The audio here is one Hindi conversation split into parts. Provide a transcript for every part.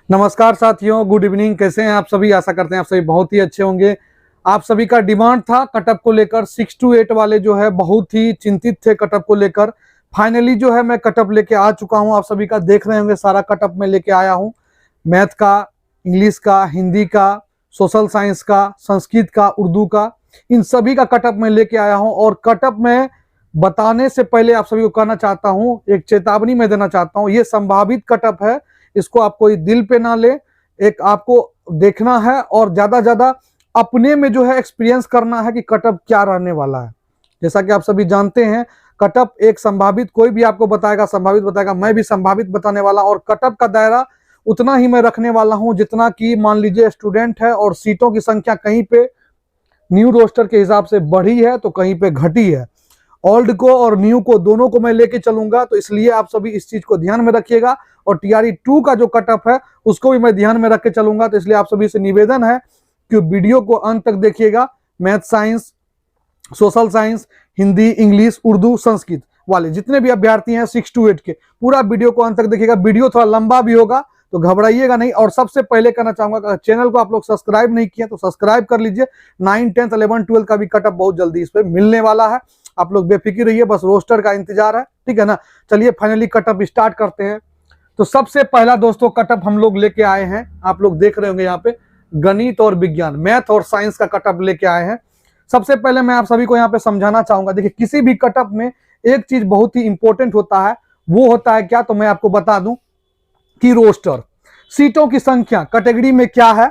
नमस्कार साथियों, गुड इवनिंग। कैसे हैं आप सभी? आशा करते हैं आप सभी बहुत ही अच्छे होंगे। आप सभी का डिमांड था कटअप को लेकर, 6 to 8 वाले जो है बहुत ही चिंतित थे कटअप को लेकर। फाइनली जो है मैं कटअप लेके आ चुका हूं। आप सभी का देख रहे होंगे सारा कटअप मैं लेके आया हूं। मैथ का, इंग्लिश का, हिंदी का, सोशल साइंस का, संस्कृत का, उर्दू का, इन सभी का कटअप मैं लेके आया हूँ। और कटअप में बताने से पहले आप सभी को कहना चाहता हूँ, एक चेतावनी मैं देना चाहता हूँ। ये संभावित कटअप है, इसको आप कोई दिल पे ना ले। एक आपको देखना है और ज्यादा ज्यादा अपने में जो है एक्सपीरियंस करना है कि कटअप क्या रहने वाला है। जैसा कि आप सभी जानते हैं, कटअप एक संभावित, कोई भी आपको बताएगा संभावित बताएगा, मैं भी संभावित बताने वाला। और कटअप का दायरा उतना ही मैं रखने वाला हूं जितना कि मान लीजिए स्टूडेंट है और सीटों की संख्या कहीं पे न्यू रोस्टर के हिसाब से बढ़ी है तो कहीं पे घटी है। ओल्ड को और न्यू को दोनों को मैं लेके चलूंगा, तो इसलिए आप सभी इस चीज को ध्यान में रखिएगा। और टीआरई 2 का जो कटअप है उसको भी मैं ध्यान में रख के चलूंगा। तो इसलिए आप सभी से निवेदन है कि वीडियो को अंत तक देखिएगा। Math, science, social science, Hindi, English, Urdu, Sanskrit वाले जितने भी अभ्यर्थी हैं 6 to 8 के, पूरा वीडियो को अंत तक देखिएगा। वीडियो थोड़ा लंबा भी होगा तो घबराइएगा नहीं। और सबसे पहले कहना चाहूंगा, चैनल को आप लोग सब्सक्राइब नहीं किए तो सब्सक्राइब कर लीजिए। 9, 10, 11, 12 का भी कटअप बहुत जल्दी इस पे मिलने वाला है। आप लोग बेफिक्र रहिए, बस रोस्टर का इंतजार है, ठीक है ना। चलिए फाइनली कटअप स्टार्ट करते हैं। तो सबसे पहला दोस्तों कटअप हम लोग लेके आए हैं, आप लोग देख रहे होंगे यहाँ पे, गणित और विज्ञान, मैथ और साइंस का कटअप लेके आए हैं। सबसे पहले मैं आप सभी को यहाँ पे समझाना चाहूंगा। देखिए, किसी भी कटअप में एक चीज बहुत ही इंपॉर्टेंट होता है, वो होता है क्या, तो मैं आपको बता दूं कि रोस्टर, सीटों की संख्या कैटेगरी में क्या है।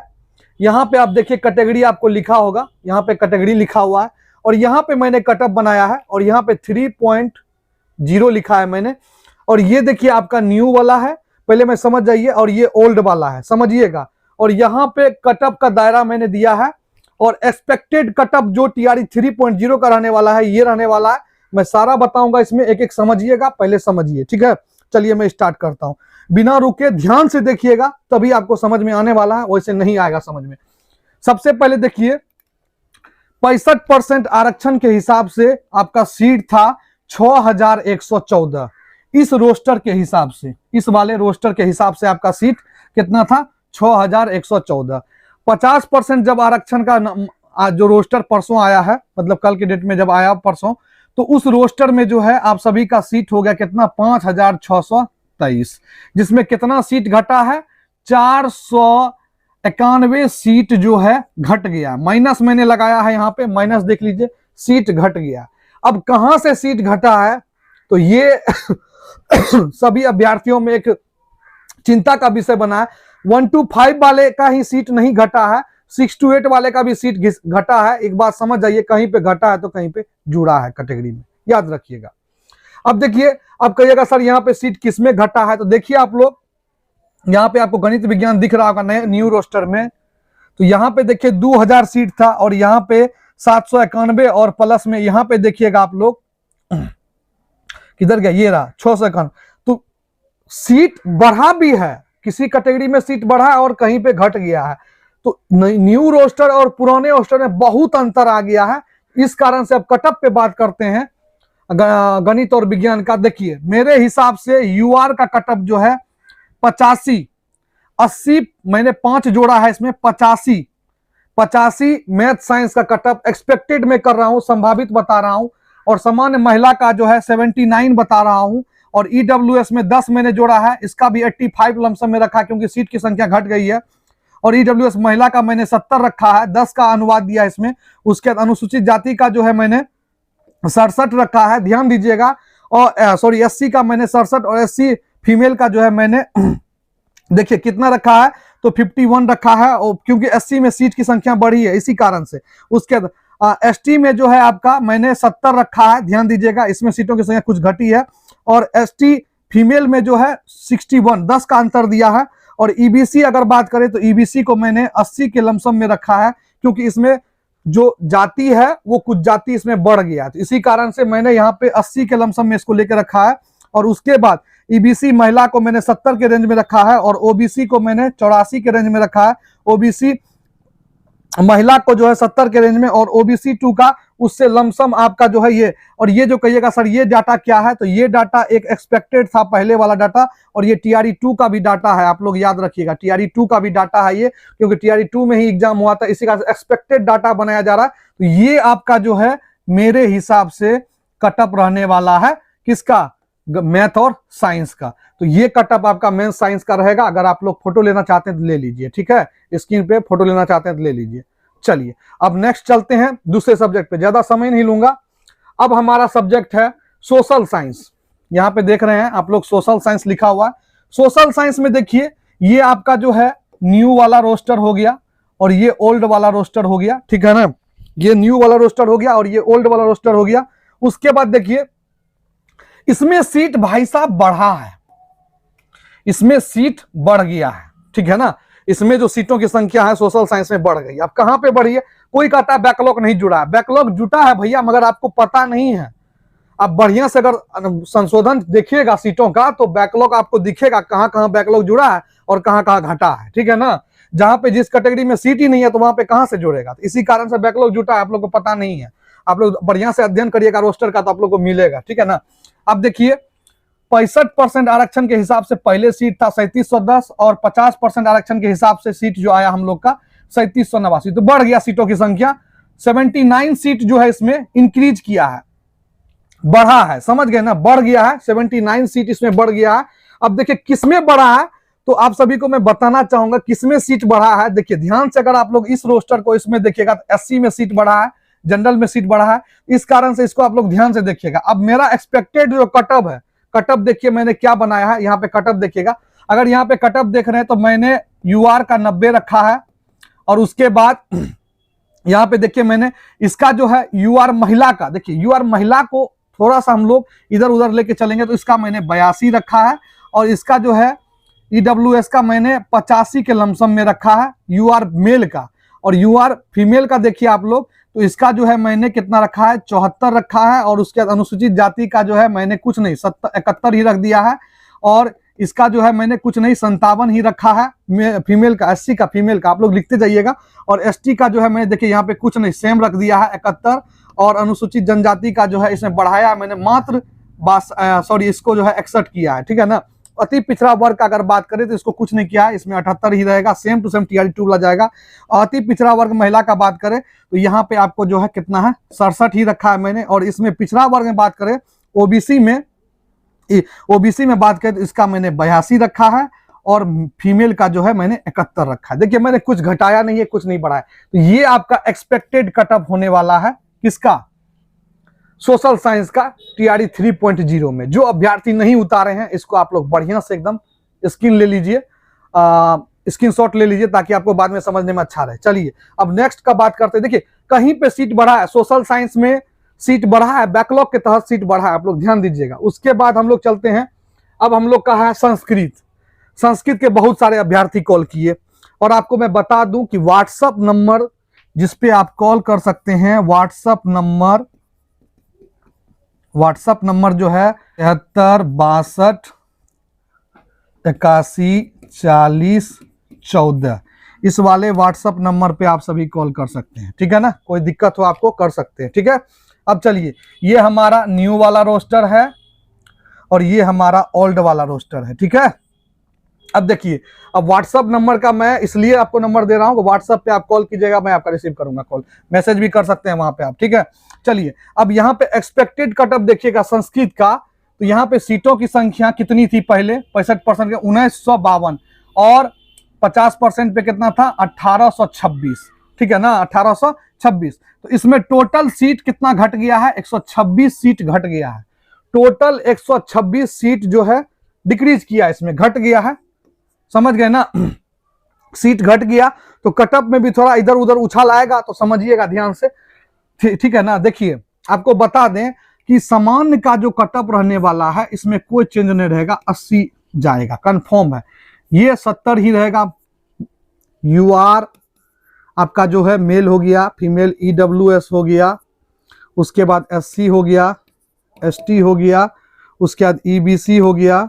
यहाँ पे आप देखिए कैटेगरी आपको लिखा होगा, यहाँ पे कैटेगरी लिखा हुआ है और यहाँ पे मैंने कटअप बनाया है और यहाँ पे 3.0 लिखा है मैंने। और ये देखिए आपका न्यू वाला है, पहले मैं समझ जाइए, और ये ओल्ड वाला है, समझिएगा। और यहाँ पे कटअप का दायरा मैंने दिया है और एक्सपेक्टेड कटअप जो टीआरई 3.0 का रहने वाला है, ये रहने वाला है। मैं सारा बताऊंगा इसमें, एक एक समझिएगा, पहले समझिए, ठीक है। चलिए मैं स्टार्ट करता हूं, बिना रुके ध्यान से देखिएगा, तभी आपको समझ में आने वाला है, वैसे नहीं आएगा समझ में। सबसे पहले देखिए, 65% आरक्षण के हिसाब से आपका सीट था 6114। इस रोस्टर के हिसाब से, इस वाले रोस्टर के हिसाब से आपका सीट कितना था? 6114। 50% जब आरक्षण का जो रोस्टर परसों आया है, मतलब कल के डेट में जब आया परसों, तो उस रोस्टर में जो है आप सभी का सीट हो गया कितना? 5623। जिसमें कितना सीट घटा है? 491 सीट जो है घट गया। माइनस मैंने लगाया है यहाँ पे, माइनस देख लीजिए, सीट घट गया। अब कहां से सीट घटा है, तो ये सभी अभ्यर्थियों में एक चिंता का विषय बना है। 1 to 5 वाले का ही सीट नहीं घटा है, 6 to 8 वाले का भी सीट घटा है। एक बात समझ जाइए, कहीं पे घटा है तो कहीं पे जुड़ा है कैटेगरी में, याद रखिएगा। अब देखिए, अब कहिएगा सर यहाँ पे सीट किसमें घटा है, तो देखिए आप लोग, यहाँ पे आपको गणित विज्ञान दिख रहा होगा नए न्यू रोस्टर में। तो यहाँ पे देखिए 2000 सीट था और यहाँ पे 791 और प्लस में यहाँ पे देखिएगा आप लोग, किधर गया, ये रहा 651। तो सीट बढ़ा भी है, किसी कैटेगरी में सीट बढ़ा है और कहीं पे घट गया है। तो न्यू रोस्टर और पुराने रोस्टर में बहुत अंतर आ गया है। इस कारण से अब कटअप पे बात करते हैं गणित और विज्ञान का। देखिए मेरे हिसाब से यूआर का कटअप जो है 85, 80 मैंने 5 जोड़ा है इसमें, 85 मैथ साइंस का कटअप एक्सपेक्टेड में कर रहा हूं, संभावित बता रहा हूं। और सामान्य महिला का जो है 79 बता रहा हूं। और ईडब्ल्यूएस में 10 मैंने जोड़ा है, इसका भी 85 लमसम में रखा क्योंकि सीट की संख्या घट गई है। और ईडब्ल्यूएस महिला का मैंने 70 रखा है, 10 का अनुवाद दिया इसमें। उसके बाद अनुसूचित जाति का जो है मैंने 67 रखा है, ध्यान दीजिएगा। और सॉरी, एससी का मैंने 67 और एससी फीमेल का जो है मैंने देखिए कितना रखा है, तो 51 रखा है। और क्योंकि एससी में सीट की संख्या बढ़ी है इसी कारण से। उसके बाद एसटी में जो है आपका मैंने 70 रखा है, ध्यान दीजिएगा, इसमें सीटों की संख्या कुछ घटी है। और एसटी फीमेल में जो है 61, 10 का अंतर दिया है। और ईबीसी अगर बात करें तो ईबीसी को मैंने 80 के लमसम में रखा है, क्योंकि इसमें जो जाति है वो कुछ जाति इसमें बढ़ गया, तो इसी कारण से मैंने यहाँ पे 80 के लमसम में इसको लेकर रखा है। और उसके बाद ईबीसी महिला को मैंने 70 के रेंज में रखा है और ओबीसी को मैंने 84 के रेंज में रखा है। ओबीसी महिला को जो है 70 के रेंज में, और ओबीसी 2 का उससे लमसम आपका जो है ये। और ये जो कहिएगा सर ये डाटा क्या है, तो ये डाटा एक एक्सपेक्टेड था पहले वाला डाटा, और ये टीआरई 2 का भी डाटा है, आप लोग याद रखिएगा टीआरई 2 का भी डाटा है ये, क्योंकि टीआरई 2 में ही एग्जाम हुआ था, इसी का एक्सपेक्टेड डाटा बनाया जा रहा है। तो ये आपका जो है मेरे हिसाब से कटअप रहने वाला है, किसका, मैथ और साइंस का। तो ये कटअप आपका मैथ साइंस का रहेगा। अगर आप लोग फोटो लेना चाहते हैं तो ले लीजिए, ठीक है, स्क्रीन पे फोटो लेना चाहते हैं तो ले लीजिए। चलिए अब नेक्स्ट चलते हैं दूसरे सब्जेक्ट पे, ज्यादा समय नहीं लूंगा। अब हमारा सब्जेक्ट है सोशल साइंस। यहां पे देख रहे हैं आप लोग सोशल साइंस लिखा हुआ है। सोशल साइंस में देखिए ये आपका जो है न्यू वाला रोस्टर हो गया और ये ओल्ड वाला रोस्टर हो गया, ठीक है ना, ये न्यू वाला रोस्टर हो गया और ये ओल्ड वाला रोस्टर हो गया। उसके बाद देखिए इसमें सीट भाई साहब बढ़ा है, इसमें सीट बढ़ गया है, ठीक है ना, इसमें जो सीटों की संख्या है सोशल साइंस में बढ़ गई। अब कहां पे बढ़ी है, कोई कहता है बैकलॉग नहीं जुड़ा है, बैकलॉग जुटा है भैया, मगर आपको पता नहीं है। अब बढ़िया से अगर संशोधन देखिएगा सीटों का तो बैकलॉग आपको दिखेगा, कहां कहां बैकलॉग जुड़ा है और कहां कहां घटा है, ठीक है ना। जहां पे जिस कैटेगरी में सीट ही नहीं है तो वहां पे कहां से जुड़ेगा, तो इसी कारण से बैकलॉग जुटा है, आप लोग को पता नहीं है। आप लोग बढ़िया से अध्ययन करिएगा रोस्टर का तो आप लोग को मिलेगा, ठीक है ना। अब देखिए 65% आरक्षण के हिसाब से पहले सीट था 3710 और 50% आरक्षण के हिसाब से सीट जो आया हम लोग का 3789, तो बढ़ गया सीटों की संख्या। 79 सीट जो है इसमें इंक्रीज किया है, बढ़ा है, समझ गए ना, बढ़ गया है, 79 सीट इसमें बढ़ गया है। अब देखिए किसमें बढ़ा है, तो आप सभी को मैं बताना चाहूंगा किसमें सीट बढ़ा है। देखिए ध्यान से अगर आप लोग इस रोस्टर को इसमें देखिएगा तो एससी में सीट बढ़ा है, जनरल में सीट बढ़ा है, इस कारण से इसको आप लोग ध्यान से देखिएगा। अब मेरा एक्सपेक्टेड जो कटअप है, कटअप देखिए मैंने क्या बनाया है, यहाँ पे कटअप देखिएगा। अगर यहाँ पे कटअप देख रहे हैं तो मैंने यूआर का 90 रखा है, और उसके बाद यहाँ पे देखिए मैंने इसका जो है यूआर महिला का, देखिए यूआर महिला को थोड़ा सा हम लोग इधर उधर लेके चलेंगे तो इसका मैंने 82 रखा है, और इसका जो है ईडब्ल्यूएस का मैंने 85 के लमसम में रखा है यूआर मेल का। और यूआर फीमेल का देखिए आप लोग, तो इसका जो है मैंने कितना रखा है, 74 रखा है, और उसके बाद अनुसूचित जाति का जो है मैंने कुछ नहीं 71 ही रख दिया है, और इसका जो है मैंने कुछ नहीं 57 ही रखा है फीमेल का, एससी का फीमेल का, आप लोग लिखते जाइएगा। और एसटी का जो है मैंने देखिए यहाँ पे कुछ नहीं सेम रख दिया है 71, और अनुसूचित जनजाति का जो है इसमें बढ़ाया मैंने मात्र इसको जो है 61 किया है, ठीक है ना। अति पिछड़ा वर्ग का अगर बात करें तो इसको कुछ नहीं किया है, इसमें 78 ही रहेगा, सेम टू सेम टीआरई 2 वाला जाएगा। अति पिछड़ा वर्ग महिला का बात करें तो यहाँ पे आपको जो है कितना है 67 ही रखा है मैंने। और इसमें पिछड़ा वर्ग में बात करें ओबीसी में बात करें तो इसका मैंने 82 रखा है, और फीमेल का जो है मैंने 71 रखा है। देखिए मैंने कुछ घटाया नहीं है, कुछ नहीं बढ़ाया। तो ये आपका एक्सपेक्टेड कटअप होने वाला है किसका, सोशल साइंस का टीआरई 3.0 में। जो अभ्यर्थी नहीं उतारे हैं इसको आप लोग बढ़िया से एकदम स्क्रीन ले लीजिए, स्क्रीनशॉट ले लीजिए, ताकि आपको बाद में समझने में अच्छा रहे। चलिए अब नेक्स्ट का बात करते हैं। देखिए कहीं पे सीट बढ़ा है, सोशल साइंस में सीट बढ़ा है, बैकलॉग के तहत सीट बढ़ा है, आप लोग ध्यान दीजिएगा। उसके बाद हम लोग चलते हैं, अब हम लोग का है संस्कृत। संस्कृत के बहुत सारे अभ्यर्थी कॉल किए, और आपको मैं बता दूं कि व्हाट्सएप नंबर जिसपे आप कॉल कर सकते हैं, व्हाट्सएप नंबर जो है 73 62 81 40 14, इस वाले व्हाट्सएप नंबर पे आप सभी कॉल कर सकते हैं, ठीक है ना, कोई दिक्कत हो आपको कर सकते हैं, ठीक है। अब चलिए ये हमारा न्यू वाला रोस्टर है और ये हमारा ओल्ड वाला रोस्टर है, ठीक है। अब देखिए अब व्हाट्सएप नंबर का मैं इसलिए आपको नंबर दे रहा हूं कि व्हाट्सएप पे आप कॉल कीजिएगा, मैं आपका रिसीव करूंगा कॉल, मैसेज भी कर सकते हैं वहां पे आप, ठीक है। चलिए अब यहाँ पे एक्सपेक्टेड कटअप देखिएगा संस्कृत का, तो यहाँ पे सीटों की संख्या कितनी थी पहले, 65% के 1952, और 50% पे कितना था 1826, ठीक है ना, 1826। तो इसमें टोटल सीट कितना घट गया है, 126 सीट घट गया है, टोटल 126 सीट जो है डिक्रीज किया, इसमें घट गया है, समझ गए ना। सीट घट गया तो कटअप में भी थोड़ा इधर उधर उछाल आएगा, तो समझिएगा ध्यान से, ठीक है ना। देखिए आपको बता दें कि सामान्य का जो कटअप रहने वाला है इसमें कोई चेंज नहीं रहेगा, 80 जाएगा, कंफर्म है। ये 70 ही रहेगा। यूआर आपका जो है मेल हो गया, फीमेल ईडब्ल्यूएस हो गया, उसके बाद एससी हो गया, एसटी हो गया, उसके बाद ईबीसी हो गया,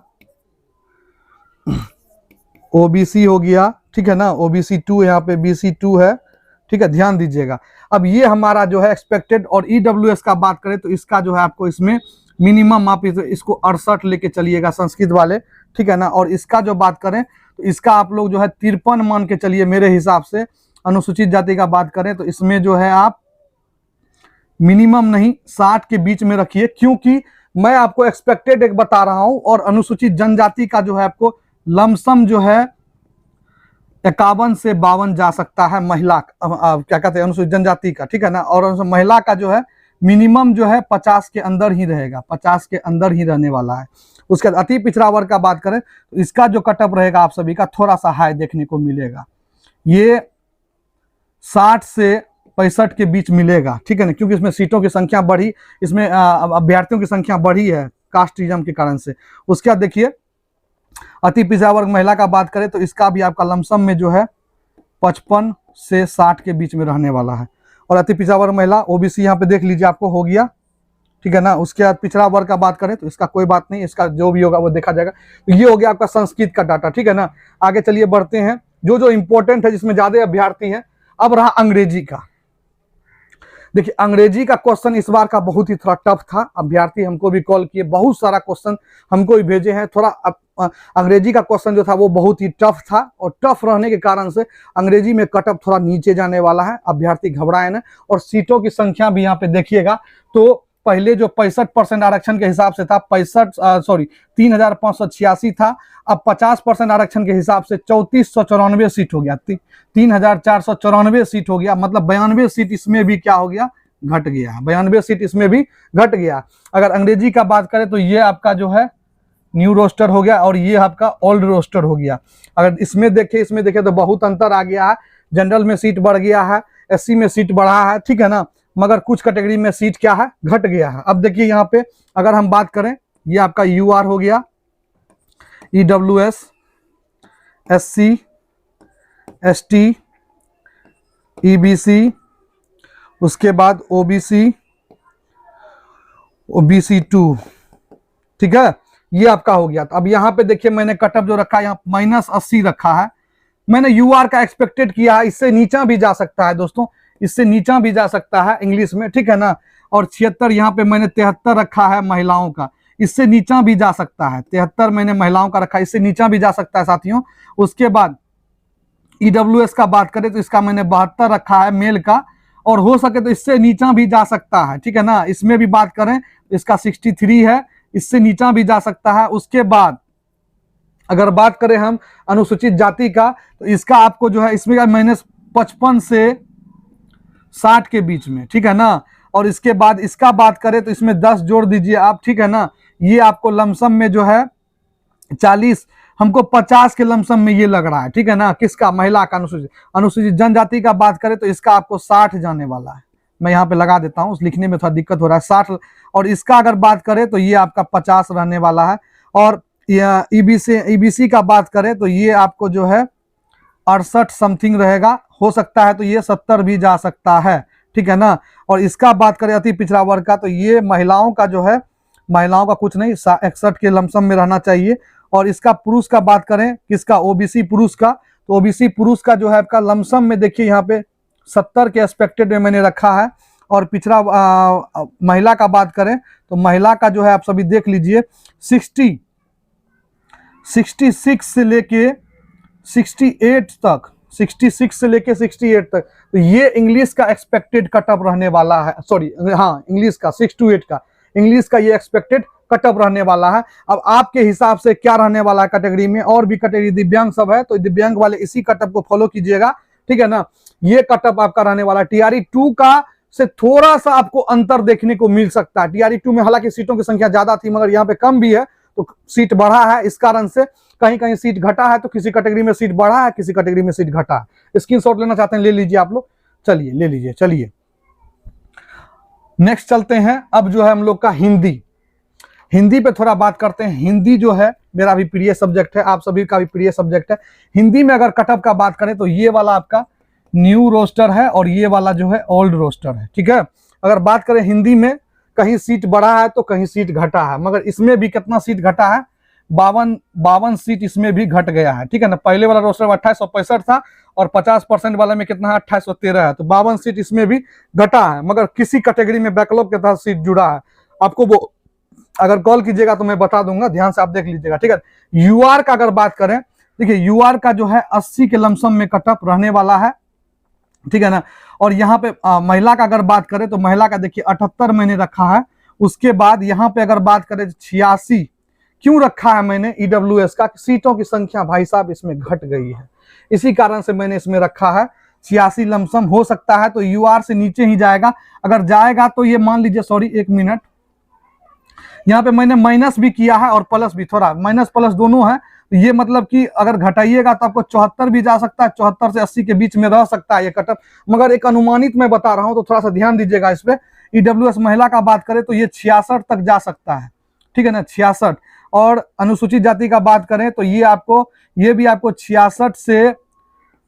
ओबीसी हो गया, ठीक है ना, ओबीसी 2 यहाँ पे BC 2 है, ठीक है, ध्यान दीजिएगा। अब ये हमारा जो है एक्सपेक्टेड, और ईडब्ल्यूएस का बात करें तो इसका जो है आपको इसमें मिनिमम आप इसको 68 लेके चलिएगा संस्कृत वाले, ठीक है ना। और इसका जो बात करें तो इसका आप लोग जो है 53 मान के चलिए मेरे हिसाब से। अनुसूचित जाति का बात करें तो इसमें जो है आप मिनिमम नहीं 60 के बीच में रखिए, क्योंकि मैं आपको एक्सपेक्टेड एक बता रहा हूं, और अनुसूचित जनजाति का जो है आपको लमसम जो है 51 से 52 जा सकता है महिला, क्या कहते हैं अनुसूचित जनजाति का, ठीक है ना। और महिला का जो है मिनिमम जो है 50 के अंदर ही रहेगा, 50 के अंदर ही रहने वाला है। उसके बाद अति पिछड़ा वर्ग का बात करें तो इसका जो कटअप रहेगा आप सभी का थोड़ा सा हाई देखने को मिलेगा, ये 60 से 65 के बीच मिलेगा, ठीक है ना, क्योंकि इसमें सीटों की संख्या बढ़ी, इसमें अभ्यर्थियों की संख्या बढ़ी है कास्टिज्म के कारण से। उसके बाद देखिए अति पिछड़ा वर्ग महिला का बात करें तो इसका भी आपका लमसम में जो है 55 से 60 के बीच में रहने वाला है। और अति पिछड़ा वर्ग महिला ओबीसी यहाँ पे देख लीजिए आपको हो गया, ठीक है ना। उसके बाद पिछड़ा वर्ग का बात करें तो इसका कोई बात नहीं, इसका जो भी होगा वो देखा जाएगा। तो ये हो गया आपका संस्कृत का डाटा, ठीक है ना। आगे चलिए बढ़ते हैं, जो जो इंपॉर्टेंट है जिसमें ज्यादा अभ्यर्थी हैं। अब रहा अंग्रेजी का। देखिए अंग्रेजी का क्वेश्चन इस बार का बहुत ही थोड़ा टफ था, अभ्यर्थी हमको भी कॉल किए, बहुत सारा क्वेश्चन हमको भी भेजे हैं। थोड़ा अंग्रेजी का क्वेश्चन जो था वो बहुत ही टफ था, और टफ रहने के कारण से अंग्रेजी में कटअप थोड़ा नीचे जाने वाला है, अभ्यर्थी घबराए ना। और सीटों की संख्या भी यहाँ पे देखिएगा तो पहले जो 65% आरक्षण के हिसाब से था 3586 था, अब 50% आरक्षण के हिसाब से 3494 सीट हो गया, 3494 सीट हो गया, मतलब 92 सीट इसमें भी क्या हो गया, घट गया, 92 सीट इसमें भी घट गया। अगर अंग्रेजी का बात करें तो ये आपका जो है न्यू रोस्टर हो गया, और ये आपका ओल्ड रोस्टर हो गया। अगर इसमें देखें तो बहुत अंतर आ गया है, जनरल में सीट बढ़ गया है, एससी में सीट बढ़ा है, ठीक है ना, मगर कुछ कैटेगरी में सीट क्या है, घट गया है। अब देखिए यहाँ पे अगर हम बात करें, ये आपका यूआर हो गया, ईडब्ल्यूएस, एससी, एसटी, ईबीसी, उसके बाद ओबीसी, ओबीसी 2, ठीक है, ये आपका हो गया। तो अब यहाँ पे देखिए मैंने कटअप जो रखा है यहाँ -80 रखा है, मैंने यूआर का एक्सपेक्टेड किया है, इससे नीचा भी जा सकता है दोस्तों, इससे नीचा भी जा सकता है इंग्लिश में, ठीक है ना। और 76 यहाँ पे मैंने 73 रखा है महिलाओं का, इससे नीचा भी जा सकता है, 73 मैंने महिलाओं का रखा है, इससे नीचा भी जा सकता है साथियों। उसके बाद ईडब्ल्यूएस का बात करें तो इसका मैंने 72 रखा है मेल का, और हो सके तो इससे नीचा भी जा सकता है, ठीक है ना। इसमें भी बात करें इसका 63 है, इससे नीचा भी जा सकता है। उसके बाद अगर बात करें हम अनुसूचित जाति का तो इसका आपको जो है इसमें -55 से 60 के बीच में, ठीक है ना। और इसके बाद इसका बात करें तो इसमें 10 जोड़ दीजिए आप, ठीक है ना। ये आपको लमसम में जो है 40, हमको 50 के लमसम में ये लग रहा है, ठीक है ना। किसका, महिला का, अनुसूचित जनजाति का बात करें तो इसका आपको 60 जाने वाला है। मैं यहाँ पे लगा देता हूँ, लिखने में थोड़ा दिक्कत हो रहा है, 60। और इसका अगर बात करें तो ये आपका 50 रहने वाला है। और ईबीसी का बात करें तो ये आपको जो है 68 समथिंग रहेगा, हो सकता है तो ये 70 भी जा सकता है, ठीक है ना। और इसका बात करें अति पिछड़ा वर्ग का तो ये महिलाओं का जो है, महिलाओं का कुछ नहीं 61 के लमसम में रहना चाहिए। और इसका पुरुष का बात करें, किसका, ओबीसी पुरुष का, तो ओबीसी पुरुष का जो है आपका लमसम में देखिए यहाँ पे 70 के एक्सपेक्टेड में मैंने रखा है। और पिछड़ा महिला का बात करें तो महिला का जो है आप सभी देख लीजिए 66 से लेके 68 तक, 66 से लेके 68 तक, तो ये इंग्लिश का एक्सपेक्टेड कटअप रहने वाला है, सॉरी हाँ इंग्लिश का 6 to 8 का, इंग्लिश का ये एक्सपेक्टेड कटअप रहने वाला है। अब आपके हिसाब से क्या रहने वाला है कैटेगरी में, और भी कैटेगरी दिव्यांग सब है तो दिव्यांग वाले इसी कटअप को फॉलो कीजिएगा, ठीक है ना। ये कटअप आपका रहने वाला टीआरई 2 का से थोड़ा सा आपको अंतर देखने को मिल सकता है। टीआरई 2 में हालांकि सीटों की संख्या ज्यादा थी मगर यहाँ पे कम भी है, तो सीट बढ़ा है, इस कारण से कहीं कहीं सीट घटा है, तो किसी कैटेगरी में सीट बढ़ा है, किसी कैटेगरी में सीट घटा है। स्क्रीनशॉट लेना चाहते हैं ले लीजिए आप लोग, चलिए ले लीजिए। चलिए नेक्स्ट चलते हैं, अब जो है हम लोग का हिंदी पे थोड़ा बात करते हैं। हिंदी जो है मेरा भी प्रिय सब्जेक्ट है, आप सभी का भी प्रिय सब्जेक्ट है। हिंदी में अगर कटअप का बात करें तो ये वाला आपका न्यू रोस्टर है और ये वाला जो है ओल्ड रोस्टर है, ठीक है। अगर बात करें हिंदी में, कहीं सीट बढ़ा है तो कहीं सीट घटा है, मगर इसमें भी कितना सीट घटा है, 52 सीट इसमें भी घट गया है, ठीक है ना। पहले वाला रोस्टर 2865 था और 50% वाले में कितना है 2813 है, तो 52 सीट इसमें भी घटा है, मगर किसी कैटेगरी में बैकलॉग के तहत सीट जुड़ा है। आपको वो अगर कॉल कीजिएगा तो मैं बता दूंगा, ध्यान से आप देख लीजिएगा, ठीक है। यूआर का अगर बात करें, देखिए यूआर का जो है 80 के लमसम में कटअप रहने वाला है, ठीक है ना। और यहाँ पे महिला का अगर बात करें तो महिला का देखिए 78 मैंने रखा है। उसके बाद यहाँ पे अगर बात करें 86 क्यों रखा है मैंने ईडब्ल्यूएस का, सीटों की संख्या भाई साहब इसमें घट गई है, इसी कारण से मैंने इसमें रखा है। 86 लमसम हो सकता है तो यूआर से नीचे ही जाएगा, अगर जाएगा तो ये मान लीजिए, सॉरी एक मिनट, यहाँ पे मैंने माइनस भी किया है और प्लस भी, थोड़ा माइनस प्लस दोनों है, तो ये मतलब कि अगर घटाइएगा तो आपको 74 भी जा सकता है, 74 से 80 के बीच में रह सकता है ये कटअप, मगर एक अनुमानित मैं बता रहा हूं तो थोड़ा सा ध्यान दीजिएगा इस पे। ईडब्ल्यूएस महिला का बात करें तो ये 66 तक जा सकता है, ठीक है ना, 66। और अनुसूचित जाति का बात करें तो ये भी आपको 66 से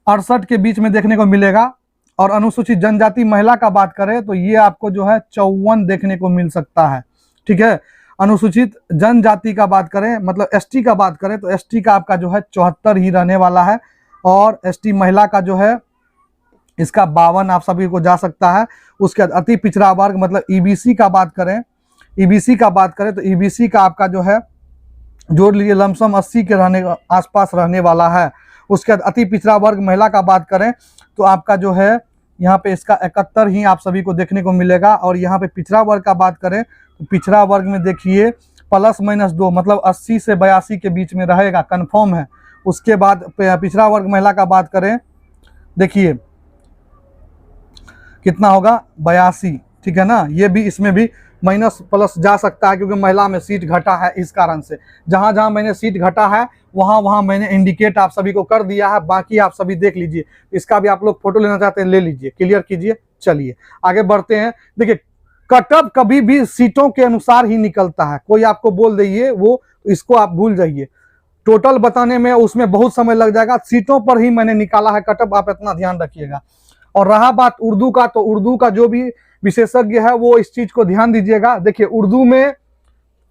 68 के बीच में देखने को मिलेगा। और अनुसूचित जनजाति महिला का बात करें तो ये आपको जो है 54 देखने को मिल सकता है, ठीक है। अनुसूचित जनजाति का बात करें, मतलब एसटी का बात करें तो एसटी का आपका जो है 74 ही रहने वाला है। और एसटी महिला का जो है इसका 52 आप सभी को जा सकता है। उसके बाद अति पिछड़ा वर्ग मतलब ईबीसी का बात करें, ईबीसी का बात करें तो ईबीसी का आपका जो है जोड़ लीजिए लमसम 80 के आसपास रहने वाला है। उसके बाद अति पिछड़ा वर्ग महिला का बात करें तो आपका जो है यहाँ पे इसका 71 ही आप सभी को देखने को मिलेगा। और यहाँ पे पिछड़ा वर्ग का बात करें तो पिछड़ा वर्ग में देखिए +-2 मतलब 80 से 82 के बीच में रहेगा, कंफर्म है। उसके बाद पिछड़ा वर्ग महिला का बात करें, देखिए कितना होगा 82, ठीक है ना। ये भी इसमें भी माइनस प्लस जा सकता है क्योंकि महिला में सीट घटा है, इस कारण से जहां जहां मैंने सीट घटा है वहां मैंने इंडिकेट आप सभी को कर दिया है। बाकी आप सभी देख लीजिए, इसका भी आप लोग फोटो लेना चाहते हैं ले लीजिए, क्लियर कीजिए। चलिए आगे बढ़ते हैं। देखिए कटअप कभी भी सीटों के अनुसार ही निकलता है, कोई आपको बोल दीजिए वो, इसको आप भूल जाइए। टोटल बताने में उसमें बहुत समय लग जाएगा, सीटों पर ही मैंने निकाला है कटअप, आप इतना ध्यान रखिएगा। और रहा बात उर्दू का, तो उर्दू का जो भी विशेषज्ञ है वो इस चीज को ध्यान दीजिएगा। देखिए उर्दू में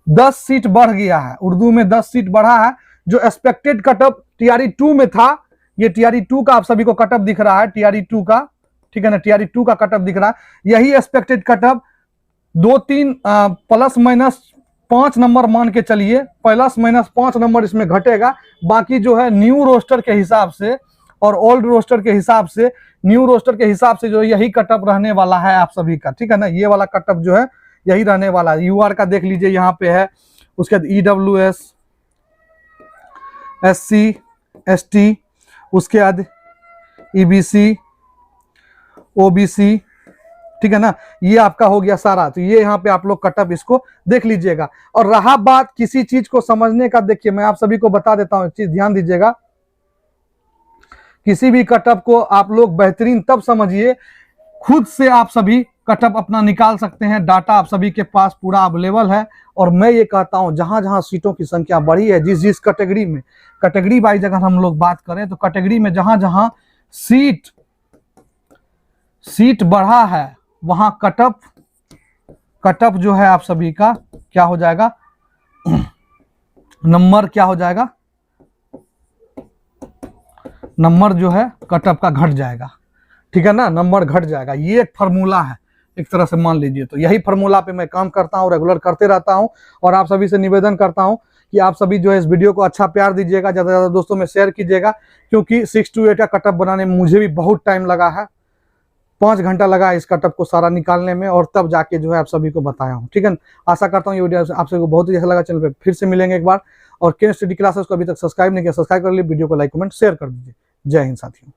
10 सीट बढ़ गया है, उर्दू में 10 सीट बढ़ा है। जो एक्सपेक्टेड कटअप टीआरई 2 में था, ये टीआरई 2 का आप सभी को कटअप दिख रहा है, टीआरई 2 का, ठीक है ना, टीआरई 2 का कटअप दिख रहा है। यही एक्सपेक्टेड कटअप 2-3 +-5 नंबर मान के चलिए, +-5 नंबर इसमें घटेगा। बाकी जो है न्यू रोस्टर के हिसाब से और ओल्ड रोस्टर के हिसाब से, न्यू रोस्टर के हिसाब से जो यही कटअप रहने वाला है आप सभी का, ठीक है ना। ये वाला कटअप जो है यही रहने वाला है। यूआर का देख लीजिए यहाँ पे है, उसके बाद ईडब्ल्यूएस, एससी, एसटी, उसके बाद ईबीसी, ओबीसी, ठीक है ना, ये आपका हो गया सारा। तो ये यहाँ पे आप लोग कटअप इसको देख लीजिएगा। और रहा बात किसी चीज को समझने का, देखिए मैं आप सभी को बता देता हूँ एक चीज, ध्यान दीजिएगा। किसी भी कटअप को आप लोग बेहतरीन तब समझिए, खुद से आप सभी कटअप अपना निकाल सकते हैं, डाटा आप सभी के पास पूरा अवेलेबल है। और मैं ये कहता हूं जहां जहां सीटों की संख्या बढ़ी है, जिस जिस कैटेगरी में, कैटेगरी वाइज अगर हम लोग बात करें तो कैटेगरी में जहां जहां सीट बढ़ा है वहां कटअप जो है आप सभी का क्या हो जाएगा, नंबर क्या हो जाएगा, नंबर जो है कटअप का घट जाएगा, ठीक है ना, नंबर घट जाएगा। ये एक फार्मूला है एक तरह से मान लीजिए। तो यही फार्मूला पे मैं काम करता हूँ, रेगुलर करते रहता हूँ। और आप सभी से निवेदन करता हूँ कि आप सभी जो है इस वीडियो को अच्छा प्यार दीजिएगा, ज़्यादा से ज़्यादा दोस्तों में शेयर कीजिएगा, क्योंकि 6 to 8 का कटअप बनाने में मुझे भी बहुत टाइम लगा है, 5 घंटा लगा इस कटअप को सारा निकालने में, और तब जाके जो है आप सभी को बताया हूँ, ठीक है। आशा करता हूँ ये वीडियो आप सभी को बहुत ही अच्छा लगा। चैनल पे फिर से मिलेंगे एक बार। और के स्टडी क्लासेस को अभी तक सब्सक्राइब नहीं किया, सब्सक्राइब कर लीजिए, वीडियो को लाइक कमेंट शेयर कर दीजिए। जय हिंद साथियों।